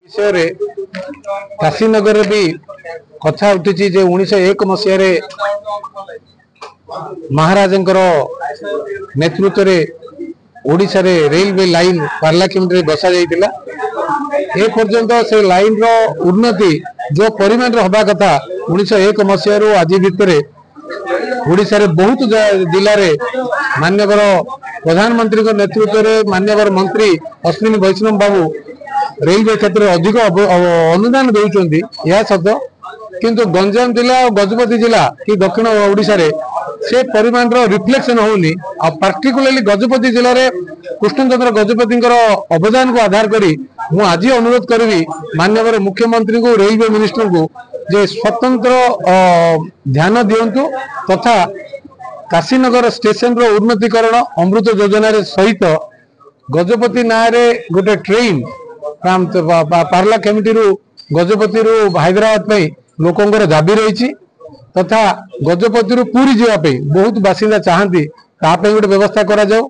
विषय काशीनगर भी कथा उठी 1901 मसीह महाराज नेतृत्व ओडिशा रे रेलवे लाइन पार्लामेंट रे बसा जाइतिला। ए पर्यंत से लाइन रो उन्नति जो परिमाण हवा कथा 1901 मसीह रु आज भितर ओडिशा रे बहुत जिले में मान्यवर प्रधानमंत्री नेतृत्व में मान्यवर मंत्री अश्विनी वैष्णव बाबू रेलवे क्षेत्र में अधिक अनुदान देउछंती यह सत किंतु गंजाम जिला और गजपति जिला कि दक्षिण ओडिशा रे से परिमाण रिफ्लेक्शन होनी। पार्टिकुलरली गजपति जिले में कृष्णचंद्र गजपति अवदान को आधार करी मु आज अनुरोध करी माननीय मुख्यमंत्री को रेलवे मिनिस्टर को जे स्वतंत्र ध्यान दिंतु तथा काशीनगर स्टेशन रो उन्नतीकरण अमृत योजना सहित गजपति ना गोटे ट्रेन पार्ला कमिटी गजपति हैदराबाद लोकंर दाबी रही तथा गजपति पुरी जावाई बहुत बासिंदा चाहती गोटे व्यवस्था करा जाओ।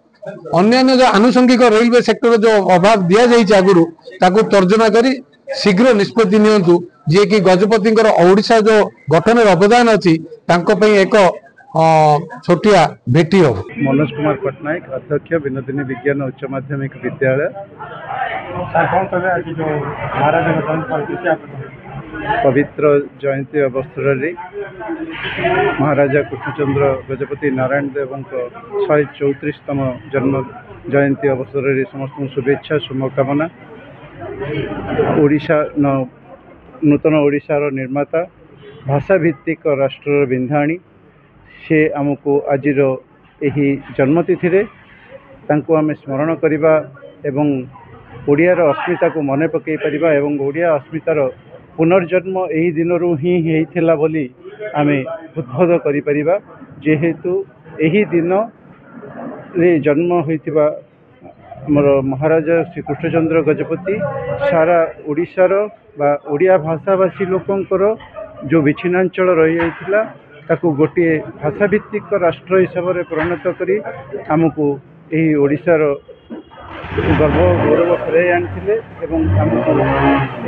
अन्य जो आनुषंगिक रेलवे सेक्टर जो अभाव दि जाइए आगुरी ताकू तर्जमा करी शीघ्र निष्पत्ति नियंतु जे कि गजपति ओडिशा जो गठन अवदान अच्छी एक छोटिया भेटी हो। मनोज कुमार पट्टनायक अध्यक्ष विनोदिनी विज्ञान उच्च माध्यमिक विद्यालय। पवित्र जयंती अवसर में महाराजा कृष्णचंद्र गजपति नारायण देव 134तम जन्म जयंती अवसर में समस्त शुभेच्छा शुभकामना। ओडिशा नूतन ओडिशार निर्माता भाषा भित्तिक राष्ट्र विंधाणी से आमको आज यही जन्मतिथि रे तांको आमे स्मरण करिबा एवं ओडियार अस्मिता को मने पकई परिबा एवं ओडिया अस्मितार पुनर्जन्म यही दिन ही होइथिला बोली आमे उद्बोध करि परिबा। जेहेतु यही दिन रे जन्म होइथिबा हमर महाराजा श्री कृष्णचंद्र गजपति सारा ओडिशार बा ओडिया भाषाभाषी लोकंकर जो विच्छिन्नांचल रही जाइथिला ताकू गोटे भाषाभित्तिक राष्ट्र हिसाब से परिणत करी आमको यही ओडिशार गर्व गौरव फेराई आनी आमको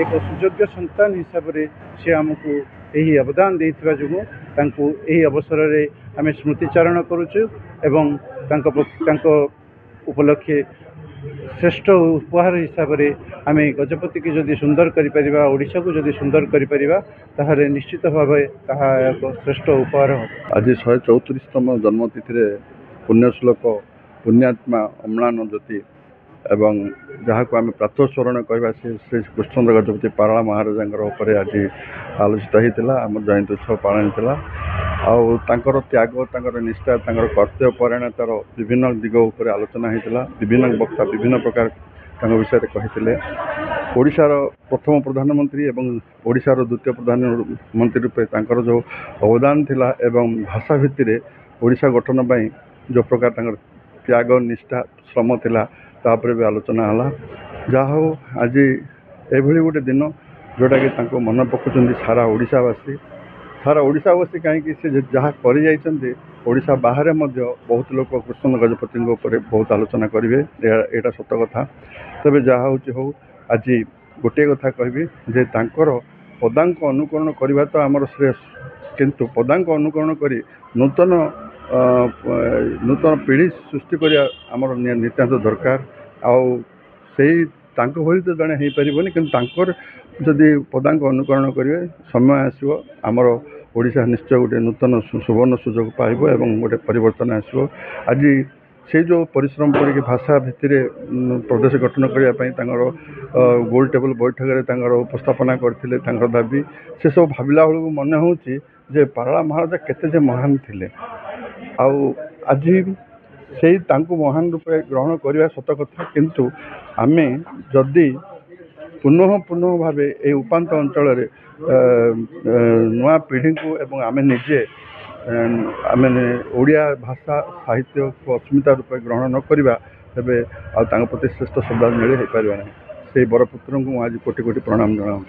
एक सुयोग्य संतान हिसाब से सी आमको यही अवदान देइथिबा जुगु तांको यही अवसर में आम स्मृतिचारण करुचु एवं तांको उपलक्षे श्रेष्ठ उपहार हिसाब से आम गजपति की जदि सुंदर करिपरिबा ओडिशा को जदि सुंदर करिपरिबा ताहारे निश्चित भाव ताहा एक श्रेष्ठ उपहार हो। आज 134तम जन्मतिथि पुण्यश्लोक पुण्यात्मा अम्लान ज्योति एवं जहाँ को आम प्रातस्मरण कहवा से श्री कृष्णचंद्र गजपति पारला महाराजा आज आलोचित होता आम जयंती उत्सव पालन होता आर त्याग तर निष्ठा तर कर्तव्य परायणतार विभिन्न दिग उपर आलोचना होता। विभिन्न वक्ता विभिन्न प्रकार विषय कहते ओडिशार प्रथम प्रधानमंत्री एवं ओडिशार द्वितीय प्रधानमंत्री रूपे तांकर जो अवदान थिला एवं भाषा भित्ति ओडिशा गठन पाई जो प्रकार त्याग निष्ठा श्रम थिला तापर भी आलोचना है। जहा हो आज एभली गोटे दिन जोटा कि मन पकाउछन्ति सारा ओडिशावासी कहीं से जहाँ कर ओडिशा बाहर बहुत लोग कृष्ण गजपति बहुत आलोचना करेंगे यहाँ सत कथा। तबे जहाँ हो आज गोटे कथा कहबी जे तांकर पदांक अनुकरण करवा तो आमर श्रेय किंतु पदांक अनुकरण करी नूतन पीढ़ी सृष्टि करिया आमर नितांत दरकार आउ भली तो जड़े हो पारनि कि जदि पदांक अनुकरण करेंगे समय आसो आमर ओडिशा निश्चय गोटे नूतन सुवर्ण सुजोग पाइब एवं गोटे परिवर्तन आसो। आज से जो परिश्रम करके भाषा भित्ति प्रदेश गठन करने गोल टेबल बैठक में उपस्थापना करते दाबी से सब भाविला बेलू मन हो पारला महाराजा केते महान थिले आज से महान रूपे ग्रहण करवा सत कथा किंतु आमे जदि पुनः भाव ये उपात अंचल नुआ पीढ़ी को एवं आमे निजे आमे ओडिया भाषा साहित्य को अस्मिता रूपे ग्रहण न करवा तेबे प्रति श्रेष्ठ श्रद्धांजलि हो पार ना। से बरपुत्र को आज कोटि कोटि प्रणाम जनाऊँ।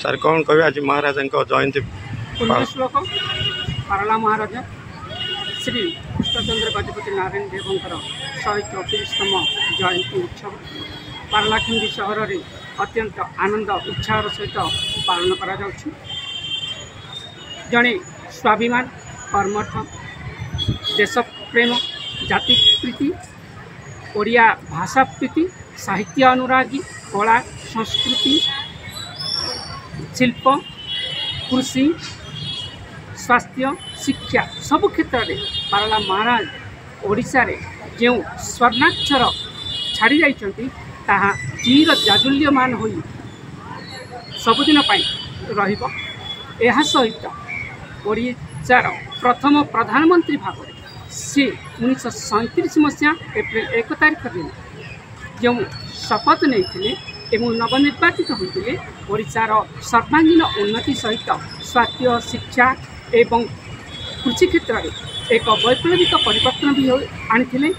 सर कौन कहे आज महाराजा जयंती पुण्यश्लोक पारला महाराजा श्री कृष्णचंद्र गजपति नारायण देवंकर 134तम जयंती उत्सव पारलाखिंडी सहर में अत्यंत आनंद उत्साह सहित पालन करा जाउछि। जड़े स्वाभिमान कर्मठ देश प्रेम जाति प्रीति ओडिया भाषा प्रीति साहित्य अनुरागी कला संस्कृति शिल्प कृषि स्वास्थ्य शिक्षा सबु क्षेत्र में पारला महाराज ओडिशा रे जो स्वर्णाक्षर छाड़ी जाइछंती ताहा चिर जाजुल्यमान होई सबुदिन पाई रहिबो। एहा सहित ओडिशार प्रथम प्रधानमंत्री भाव से 1937 मसीहा एप्रिल 1 तारिख दिन जो शपथ नहीं एवं नवनिर्वाचित होते ओडिशार सर्वांगीन उन्नति सहित स्वास्थ्य शिक्षा एवं कृषि क्षेत्र में एक वैप्लविक परिवर्तन भी आनी।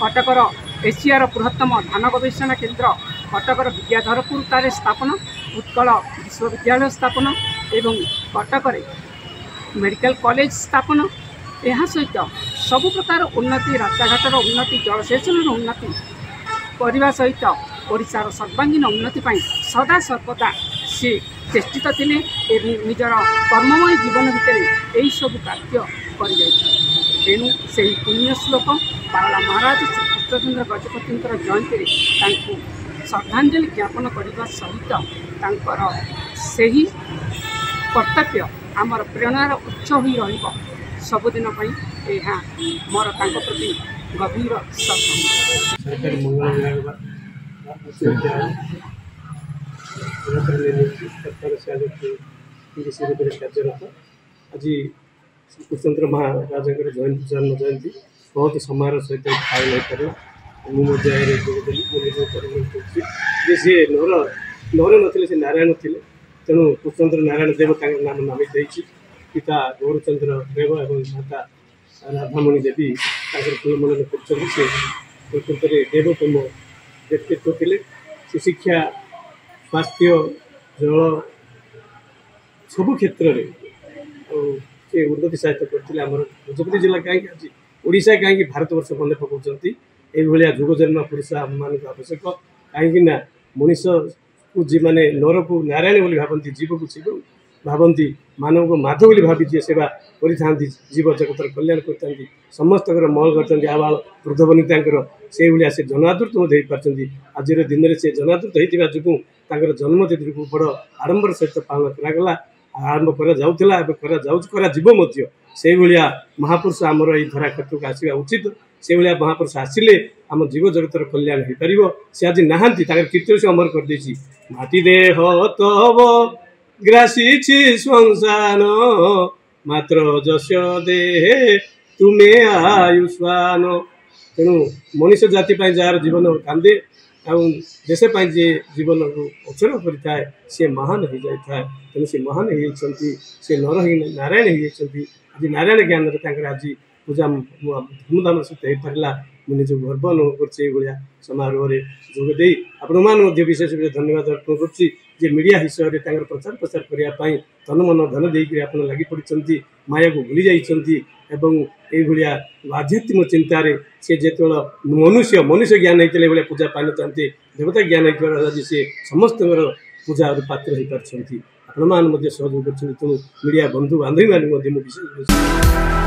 कटकर एशियार बृहत्तम धान गवेषणा केन्द्र कटकर विद्याधरपुर ठारे स्थापन उत्कल विश्वविद्यालय स्थापन एवं कटक मेडिकल कॉलेज स्थापन यह सहित सबु प्रकार उन्नति रास्ताघाटर उन्नति जलसेचन उन्नति करने सहित ओडिशार सर्वांगीन उन्नति सदा सर्वदा सी चेष्टित थिले एवं निजर कर्ममय जीवन भितर यही सब कार्य करेणु से पुण्य श्लोक पारला महाराज श्री कृष्णचंद्र गजपति जयंती श्रद्धांजलि ज्ञापन करने सहित से कर्तव्य आमर प्रेरणार उच्च हो सबुदिन मोर प्रति गभीर सरकारी मंगल विभाग कार्यरत आज कृष्णचंद्र महाराज जन्म जयंती बहुत समारोह सहित पालन हो पारा मुझे जोगदेली सी नर नी से नारायण थे तेणु कृष्णचंद्र नारायण देव नाम नामित पिता गौरचंद्र देव और माता राधामणि देवी कुलमन कर प्रकृत में देवतम व्यक्तित्व थे। से शिक्षा स्वास्थ्य जल सबु क्षेत्र में से उन्नति सहायता करते आम गजपति जिला कहीं आज ओडिशा कहीं भारत वर्ष मन पकाउछंती एभलिया जुग जन्म पुरुष आम मान आवश्यक कहीं मनीष को जी मैंने नर को नारायण बोली भावती जीव को शिव भावती मानव को माधव बोली भावी जी सेवा करि जीव जगतर कल्याण करते समस्त महल करते आबाल वृद्ध वनिता से भाया से जनादृत हो पार्टी आज दिन में से जनादृत होता जो जन्मतिथि को बड़ आडंबर सहित पालन करागला आरंभ कर से भाया महापुरुष आमर ये धरा क्षेत्र को आसवा उचित से भाया महापुरुष आसिले आम जीव जगतर कल्याण हो पार से आज नहांती कीर्तन से अमर कर माटी देह तब ग्रासी श्मशान मात्र जस देहे तुम्हें आयुष्मान। तेणु मनुष्य जाति जार जीवन कांदे देश जे जीवन को अचर कर सी महान हो जाए तेणु से महान होती से नर नारायण होती आज नारायण ज्ञान आज पूजा धूमधाम सहित हो पारा मुझे गर्व अनुभव कर समारोह जोगदे आपण विशेष धन्यवाद अर्पण कर मीडिया हिसाब से प्रचार प्रसार करने तन मन धन देकर आप लगी पड़ी माया को भूली जाइए आध्यात्मिक चिंतार से जो मनुष्य मनुष्य ज्ञान होते भाया पूजा पाई चाहते देवता ज्ञान होता आज से समस्त पूजा पात्र हो पार्टी आपण सहयोग कर मीडिया बंधु बांधवी मान विशेष